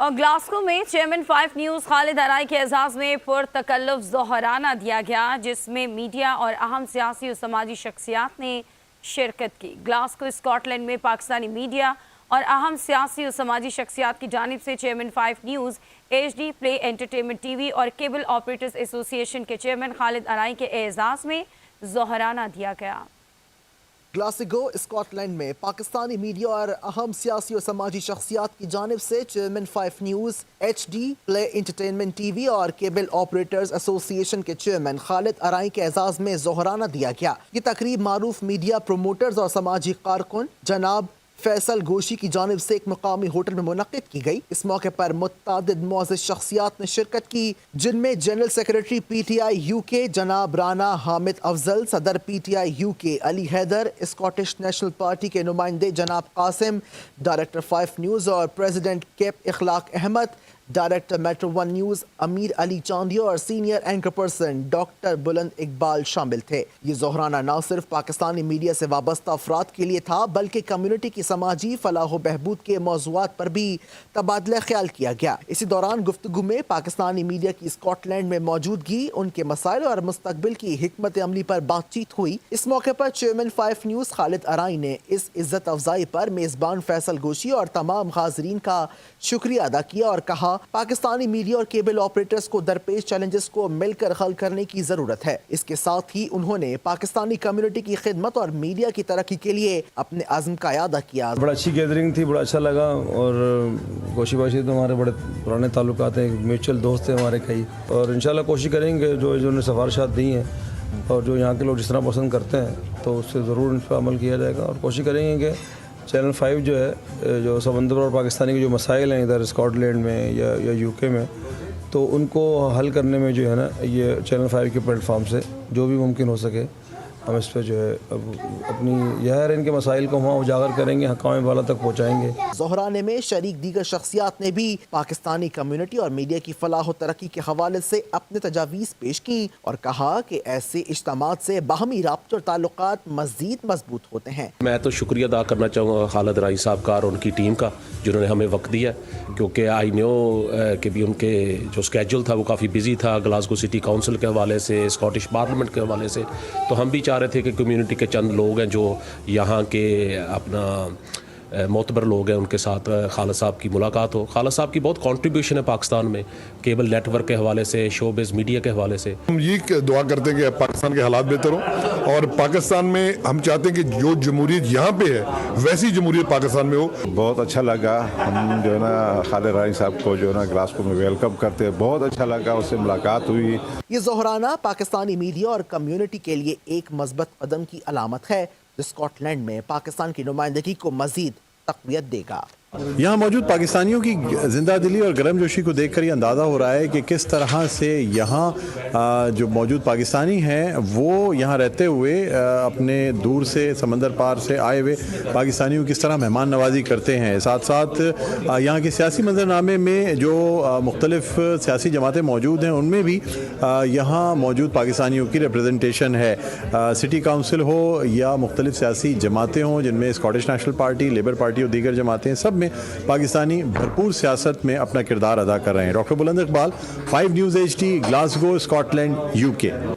اور گلاسکو میں chairman 5 news خالد ارائی کے اعزاز میں پرتکلف ظہرانہ دیا گیا، جس میں میڈیا اور اہم سیاسی و سماجی شخصیات نے شرکت کی۔ گلاسکو اسکاٹ لینڈ میں پاکستانی میڈیا اور اہم سیاسی و سماجی شخصیات کی جانب سے چیئرمین 5 نیوز، HD پلے انٹرٹینمنٹ ٹی وی اور کیبل آپریٹرز ایسوسی ایشن کے چیئرمین خالد ارائی کے اعزاز میں ظہرانہ دیا گیا۔ گلاسگو اسکاٹ لینڈ میں پاکستانی میڈیا اور اہم سیاسی اور سماجی شخصیات کی جانب سے چیئرمین 5 نیوز، HD پلے انٹرٹینمنٹ ٹی وی اور کیبل آپریٹرز ایسوسی ایشن کے چیئرمین خالد ارائی کے اعزاز میں ظہرانہ دیا گیا۔ یہ تقریب معروف میڈیا پروموٹرز اور سماجی کارکن جناب فیصل گوشی کی جانب سے ایک مقامی ہوٹل میں منعقد کی گئی۔ اس موقع پر متعدد معزز شخصیات نے شرکت کی، جن میں جنرل سیکریٹری PTI UK جناب رانا حامد افضل، صدر PTI UK علی حیدر، اسکاٹش نیشنل پارٹی کے نمائندے جناب قاسم، ڈائریکٹر 5 نیوز اور پریزیڈنٹ کیپ اخلاق احمد، ڈائریکٹر میٹرو 1 نیوز امیر علی چاندیا اور senior anchor person doctor Buland Iqbal شامل تھے۔ یہ ظہرانہ نہ صرف پاکستانی میڈیا سے وابستہ افراد کے لیے تھا، بلکہ کمیونٹی کی سماجی فلاح و بہبود کے موضوعات پر بھی تبادلہ خیال کیا گیا۔ اسی دوران گفتگو میں پاکستانی میڈیا کی اسکاٹ لینڈ میں موجودگی، ان کے مسائل اور مستقبل کی حکمت عملی پر بات چیت ہوئی۔ اس موقع پر چیئرمین 5 نیوز خالد ارائی نے اس عزت افزائی پر میزبان فیصل گوشی اور تمام حاضرین کا شکریہ ادا کیا اور کہا پاکستانی میڈیا اور کیبل آپریٹرز کو درپیش چیلنجز کو مل کر حل کرنے کی ضرورت ہے۔ اس کے ساتھ ہی انہوں نے پاکستانی کمیونٹی کی خدمت اور میڈیا کی ترقی کے لیے اپنے عزم کا اعادہ کیا۔ بڑا اچھی گیدرنگ تھی، بڑا اچھا لگا، اور گوشی باشی تو ہمارے بڑے پرانے تعلقات ہیں، میوچل دوست ہیں ہمارے کئی، اور انشاءاللہ کوشش کریں گے جو نے سفارشات دی ہیں اور جو یہاں کے لوگ جس طرح پسند کرتے ہیں تو اس سے ضرور ان پر عمل کیا جائے گا، اور کوشش کریں گے کہ چینل 5 جو ہے جو سمندر اور پاکستانی کے جو مسائل ہیں ادھر اسکاٹ لینڈ میں یا UK میں، تو ان کو حل کرنے میں جو ہے نا یہ چینل 5 کے پلیٹ فارم سے جو بھی ممکن ہو سکے ہم اس پہ جو ہے اپنی یہ ان کے مسائل کو وہاں اجاگر کریں گے، حقائق والا تک پہنچائیں گے۔ ظہرانے میں شریک دیگر شخصیات نے بھی پاکستانی کمیونٹی اور میڈیا کی فلاح و ترقی کے حوالے سے اپنے تجاویز پیش کی اور کہا کہ ایسے اجتماعات سے باہمی رابطے اور تعلقات مزید مضبوط ہوتے ہیں۔ میں تو شکریہ ادا کرنا چاہوں گا خالد ارائی صاحب کا اور ان کی ٹیم کا، جنہوں نے ہمیں وقت دیا، کیونکہ آئی نیو کہ بھی ان کے جو اسکیجول تھا وہ کافی بزی تھا، گلاسگو سٹی کونسل کے حوالے سے، اسکاٹش پارلیمنٹ کے حوالے سے، تو ہم بھی چاہ رہے تھے کہ کمیونٹی کے چند لوگ ہیں جو یہاں کے اپنا معتبر لوگ ہیں ان کے ساتھ خالد صاحب کی ملاقات ہو۔ خالد صاحب کی بہت کنٹریبیوشن ہے پاکستان میں، کیبل نیٹ ورک کے حوالے سے، شو بیس میڈیا کے حوالے سے۔ ہم یہ دعا کرتے ہیں کہ پاکستان کے حالات بہتر ہوں، اور پاکستان میں ہم چاہتے ہیں کہ جو جمہوریت یہاں پہ ہے ویسی جمہوریت پاکستان میں ہو۔ بہت اچھا لگا، ہم جو ہے نا خالد ارائی صاحب کو جو ہے نا گلاسکو میں ویلکم کرتے ہیں، بہت اچھا لگا، اس سے ملاقات ہوئی۔ یہ ظہرانہ پاکستانی میڈیا اور کمیونٹی کے لیے ایک مثبت قدم کی علامت ہے جو اسکاٹ لینڈ میں پاکستان کی نمائندگی کو مزید تقویت دے گا۔ یہاں موجود پاکستانیوں کی زندہ دلی اور گرم جوشی کو دیکھ کر یہ اندازہ ہو رہا ہے کہ کس طرح سے یہاں جو موجود پاکستانی ہیں وہ یہاں رہتے ہوئے اپنے دور سے سمندر پار سے آئے ہوئے پاکستانیوں کس طرح مہمان نوازی کرتے ہیں۔ ساتھ ساتھ یہاں کے سیاسی منظرنامے میں جو مختلف سیاسی جماعتیں موجود ہیں ان میں بھی یہاں موجود پاکستانیوں کی ریپرزنٹیشن ہے، سٹی کونسل ہو یا مختلف سیاسی جماعتیں ہوں جن میں Scottish national party, labour party اور دیگر جماعتیں، سب میں پاکستانی بھرپور سیاست میں اپنا کردار ادا کر رہے ہیں۔ Doctor Buland Iqbal, 5 news HD، Glasgow, Scotland, UK۔